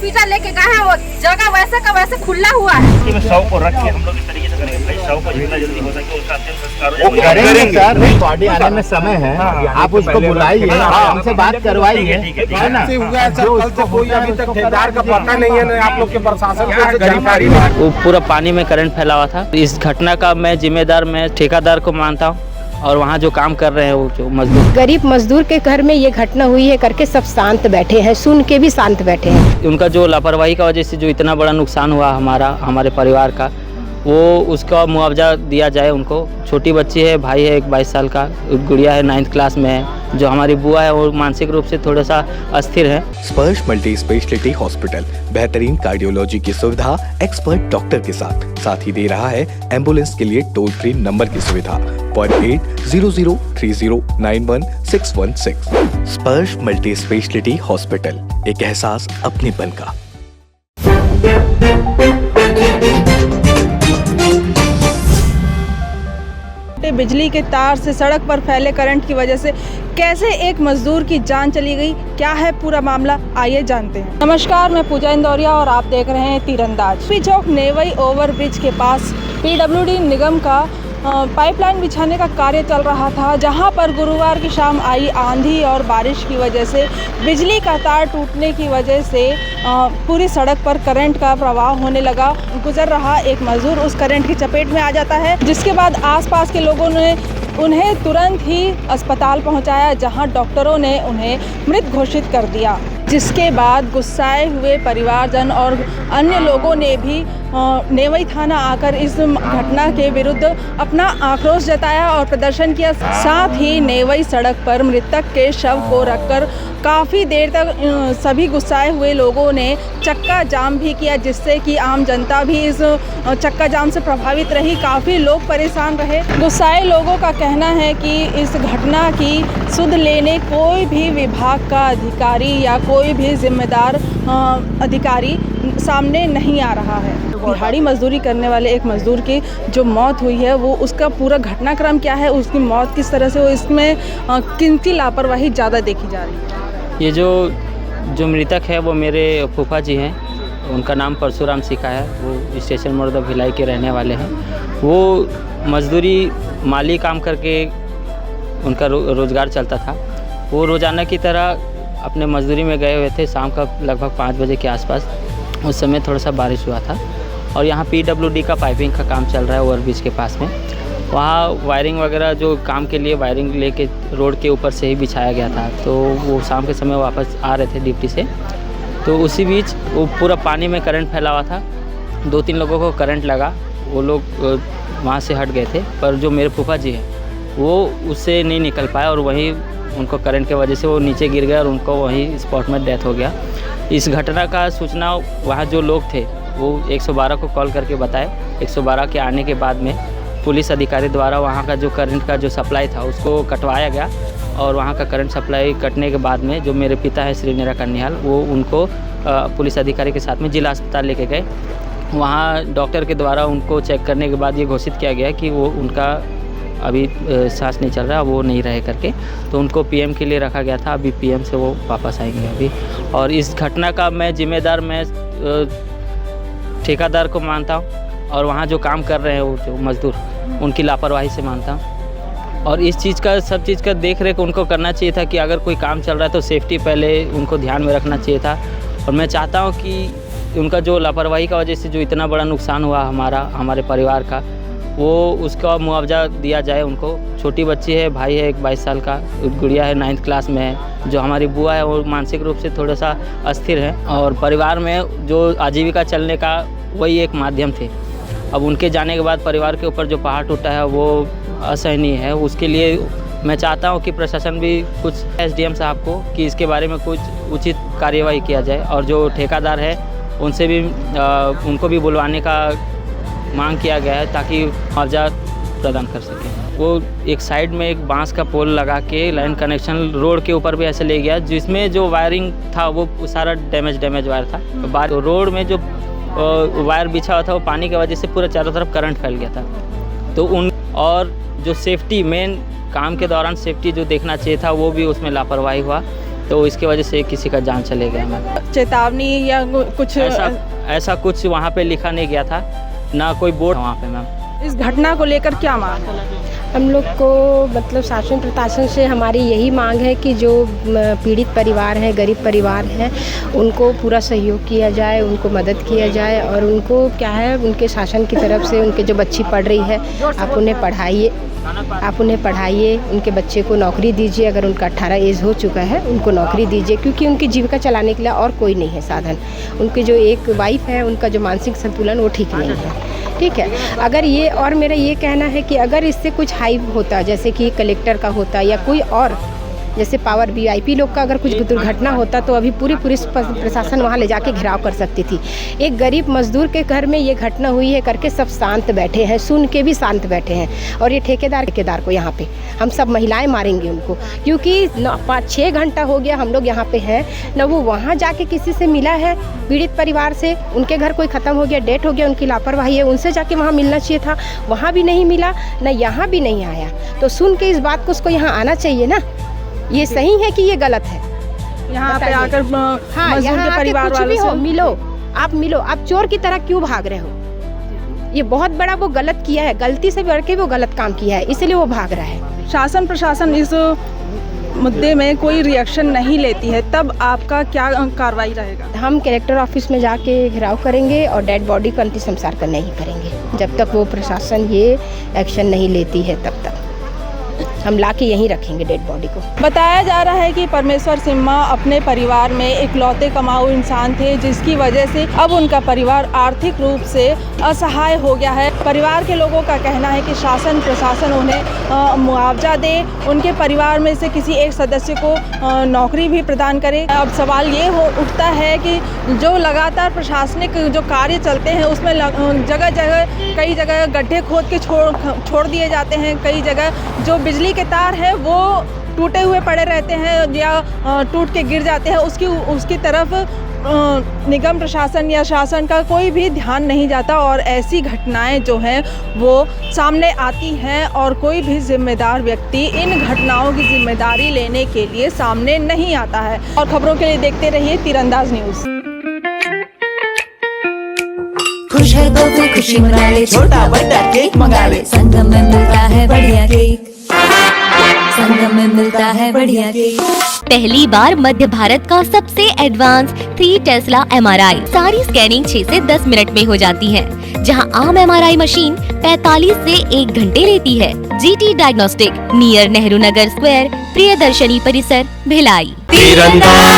Hospital लेके गए हैं, वो जगह वैसे का वैसे खुला हुआ है। शव को रख के हम लोग इस तरीके से करेंगे भाई, शव को जितना जल्दी हो सके उसका अंतिम संस्कार हो वो करेंगे सर, बॉडी आने में समय है, आप उसको बुलाइए, हमसे बात करवाइए, है ना। कल से कोई अभी तक ठेकेदार का पता नहीं है, आप लोग के प्रशासन को जानकारी नहीं। वो पूरा पानी में करंट फैला हुआ था। इस घटना का मैं जिम्मेदार मैं ठेकेदार को मानता हूँ और वहाँ जो काम कर रहे हैं वो जो मजदूर, गरीब मजदूर के घर में ये घटना हुई है करके सब शांत बैठे हैं, सुन के भी शांत बैठे हैं। उनका जो लापरवाही का वजह से जो इतना बड़ा नुकसान हुआ हमारे परिवार का, वो उसका मुआवजा दिया जाए उनको। छोटी बच्ची है, भाई है 22 साल का, गुड़िया है 9th क्लास में है। जो हमारी बुआ है वो मानसिक रूप से थोड़ा सा अस्थिर है। स्पर्श मल्टी स्पेशलिटी हॉस्पिटल बेहतरीन कार्डियोलॉजी की सुविधा, एक्सपर्ट डॉक्टर के साथ ही दे रहा है एम्बुलेंस के लिए टोल फ्री नंबर की सुविधा 180030091616। स्पर्श मल्टी स्पेशलिटी हॉस्पिटल, एक एहसास अपनेपन का। बिजली के तार से सड़क पर फैले करंट की वजह से कैसे एक मजदूर की जान चली गई, क्या है पूरा मामला, आइए जानते हैं। नमस्कार, मैं पूजा इंदौरिया और आप देख रहे हैं तीरंदाज। पी चौक नेवई ओवरब्रिज के पास PWD निगम का पाइपलाइन बिछाने का कार्य चल रहा था, जहां पर गुरुवार की शाम आई आंधी और बारिश की वजह से बिजली का तार टूटने की वजह से पूरी सड़क पर करंट का प्रवाह होने लगा। गुजर रहा एक मजदूर उस करंट की चपेट में आ जाता है, जिसके बाद आसपास के लोगों ने उन्हें तुरंत ही अस्पताल पहुंचाया, जहां डॉक्टरों ने उन्हें मृत घोषित कर दिया। जिसके बाद गुस्साए हुए परिवारजन और अन्य लोगों ने भी नेवई थाना आकर इस घटना के विरुद्ध अपना आक्रोश जताया और प्रदर्शन किया। साथ ही नेवई सड़क पर मृतक के शव को रखकर काफ़ी देर तक सभी गुस्साए हुए लोगों ने चक्का जाम भी किया, जिससे कि आम जनता भी इस चक्का जाम से प्रभावित रही। काफ़ी लोग परेशान रहे। गुस्साए लोगों का कहना है कि इस घटना की सुध लेने कोई भी विभाग का अधिकारी या कोई भी जिम्मेदार अधिकारी सामने नहीं आ रहा है। दिहाड़ी मजदूरी करने वाले एक मजदूर की जो मौत हुई है, वो उसका पूरा घटनाक्रम क्या है, उसकी मौत किस तरह से हो, इसमें किनकी लापरवाही ज़्यादा देखी जा रही है। ये जो मृतक है वो मेरे फूफा जी हैं, उनका नाम परशुराम सिका है। वो स्टेशन मोड़ भिलाई के रहने वाले हैं। वो मजदूरी माली काम करके उनका रोज़गार चलता था। वो रोज़ाना की तरह अपने मजदूरी में गए हुए थे। शाम का लगभग 5 बजे के आसपास उस समय थोड़ा सा बारिश हुआ था और यहाँ PWD का पाइपिंग का काम चल रहा है ओवरब्रिज के पास में। वहाँ वायरिंग वगैरह जो काम के लिए वायरिंग लेके रोड के ऊपर से ही बिछाया गया था। तो वो शाम के समय वापस आ रहे थे ड्यूटी से, तो उसी बीच वो पूरा पानी में करंट फैला हुआ था। 2-3 लोगों को करंट लगा, वो लोग वहाँ से हट गए थे, पर जो मेरे फूफा जी हैं वो उससे नहीं निकल पाए और वहीं उनको करंट की वजह से वो नीचे गिर गए और उनको वहीं स्पॉट में डेथ हो गया। इस घटना का सूचना वहाँ जो लोग थे वो 112 को कॉल करके बताए। 112 के आने के बाद में पुलिस अधिकारी द्वारा वहाँ का जो करंट का जो सप्लाई था उसको कटवाया गया और वहाँ का करंट सप्लाई कटने के बाद में जो मेरे पिता है श्री नेरा कन्याल, वो उनको पुलिस अधिकारी के साथ में जिला अस्पताल लेके गए। वहाँ डॉक्टर के द्वारा उनको चेक करने के बाद ये घोषित किया गया कि वो उनका अभी सांस नहीं चल रहा, वो नहीं रहे करके, तो उनको PM के लिए रखा गया था। अभी PM से वो वापस आएंगे अभी। और इस घटना का मैं जिम्मेदार मैं ठेकेदार को मानता हूँ और वहाँ जो काम कर रहे हैं वो जो मजदूर, उनकी लापरवाही से मानता हूँ। और इस चीज़ का सब चीज़ का देख रेख उनको करना चाहिए था कि अगर कोई काम चल रहा है तो सेफ्टी पहले उनको ध्यान में रखना चाहिए था। और मैं चाहता हूँ कि उनका जो लापरवाही का वजह से जो इतना बड़ा नुकसान हुआ हमारे परिवार का, वो उसका मुआवजा दिया जाए उनको। छोटी बच्ची है, भाई है 22 साल का, गुड़िया है 9th क्लास में है। जो हमारी बुआ है वो मानसिक रूप से थोड़ा सा अस्थिर है और परिवार में जो आजीविका चलने का वही एक माध्यम थे। अब उनके जाने के बाद परिवार के ऊपर जो पहाड़ टूटा है वो असहनीय है। उसके लिए मैं चाहता हूं कि प्रशासन भी कुछ SDM साहब को कि इसके बारे में कुछ उचित कार्यवाही किया जाए और जो ठेकेदार है उनसे भी उनको भी बुलवाने का मांग किया गया है ताकि मुआवजा प्रदान कर सकें। वो एक साइड में एक बांस का पोल लगा के लाइन कनेक्शन रोड के ऊपर भी ऐसे ले गया, जिसमें जो वायरिंग था वो सारा डैमेज वायर था। तो रोड में जो वायर बिछा हुआ था वो पानी की वजह से पूरा चारों तरफ करंट फैल गया था। तो उन और जो सेफ्टी मेन काम के दौरान सेफ्टी जो देखना चाहिए था वो भी उसमें लापरवाही हुआ। तो इसकी वजह से किसी का जान चले गया मैम। चेतावनी या कुछ ऐसा कुछ वहाँ पे लिखा नहीं गया था, ना कोई बोर्ड वहाँ पे मैम। इस घटना को लेकर क्या मांग है? हम लोग को मतलब शासन प्रशासन से हमारी यही मांग है कि जो पीड़ित परिवार हैं, गरीब परिवार हैं, उनको पूरा सहयोग किया जाए, उनको मदद किया जाए और उनको क्या है, उनके शासन की तरफ से उनके जो बच्ची पढ़ रही है आप उन्हें पढ़ाइए, उनके बच्चे को नौकरी दीजिए। अगर उनका 18 एज हो चुका है उनको नौकरी दीजिए, क्योंकि उनकी जीविका चलाने के लिए और कोई नहीं है साधन। उनकी जो एक वाइफ है उनका जो मानसिक संतुलन वो ठीक नहीं है, ठीक है। अगर ये और मेरा ये कहना है कि अगर इससे कुछ हाई होता, जैसे कि कलेक्टर का होता या कोई और जैसे पावर VIP लोग का अगर कुछ दुर्घटना होता तो अभी पूरी पुलिस प्रशासन वहाँ ले जाके घेराव कर सकती थी। एक गरीब मजदूर के घर में ये घटना हुई है करके सब शांत बैठे हैं, सुन के भी शांत बैठे हैं। और ये ठेकेदार को यहाँ पे हम सब महिलाएं मारेंगे उनको, क्योंकि 5-6 घंटा हो गया हम लोग यहाँ पे हैं, न वो वहाँ जाके किसी से मिला है पीड़ित परिवार से। उनके घर कोई ख़त्म हो गया, डेथ हो गया, उनकी लापरवाही है, उनसे जाके वहाँ मिलना चाहिए था, वहाँ भी नहीं मिला, न यहाँ भी नहीं आया। तो सुन के इस बात को उसको यहाँ आना चाहिए ना। ये सही है कि ये गलत है? यहाँ पे आकर हाँ, मजदूर यहाँ के परिवार कुछ भी वालों हो, से मिलो, आप चोर की तरह क्यों भाग रहे हो? ये बहुत बड़ा वो गलत किया है, गलती से बढ़ के वो गलत काम किया है, इसलिए वो भाग रहा है। शासन प्रशासन इस मुद्दे में कोई रिएक्शन नहीं लेती है, तब आपका क्या कार्रवाई रहेगा? हम कलेक्टर ऑफिस में जाके घेराव करेंगे और डेड बॉडी का अंतिम संस्कार का नहीं करेंगे जब तक वो प्रशासन ये एक्शन नहीं लेती है। तब तक हम लाके यहीं रखेंगे डेड बॉडी को। बताया जा रहा है कि परमेश्वर सिम्हा अपने परिवार में इकलौते कमाऊ इंसान थे, जिसकी वजह से अब उनका परिवार आर्थिक रूप से असहाय हो गया है। परिवार के लोगों का कहना है कि शासन प्रशासन उन्हें मुआवजा दे, उनके परिवार में से किसी एक सदस्य को नौकरी भी प्रदान करे। अब सवाल ये उठता है कि जो लगातार प्रशासनिक जो कार्य चलते हैं उसमें जगह जगह कई जगह गड्ढे खोद के छोड़ दिए जाते हैं, कई जगह जो बिजली के तार है वो टूटे हुए पड़े रहते हैं या टूट के गिर जाते हैं, उसकी तरफ निगम प्रशासन या शासन का कोई भी ध्यान नहीं जाता और ऐसी घटनाएं जो हैं वो सामने आती हैं और कोई भी जिम्मेदार व्यक्ति इन घटनाओं की जिम्मेदारी लेने के लिए सामने नहीं आता है। और खबरों के लिए देखते रहिए तीरंदाज न्यूज़। खुश है तो फिर खुशी मना ले, छोटा बड़ा केक मंगा ले, संगम में मिलता है बढ़िया केक, संगम में मिलता है बढ़िया केक। पहली बार मध्य भारत का सबसे एडवांस 3 टेस्ला MRI, सारी स्कैनिंग 6 से 10 मिनट में हो जाती है, जहां आम MRI मशीन 45 से 1 घंटे लेती है। GT diagnostic, near Nehru Nagar square, Priyadarshini परिसर, भिलाई। तीरंदाज।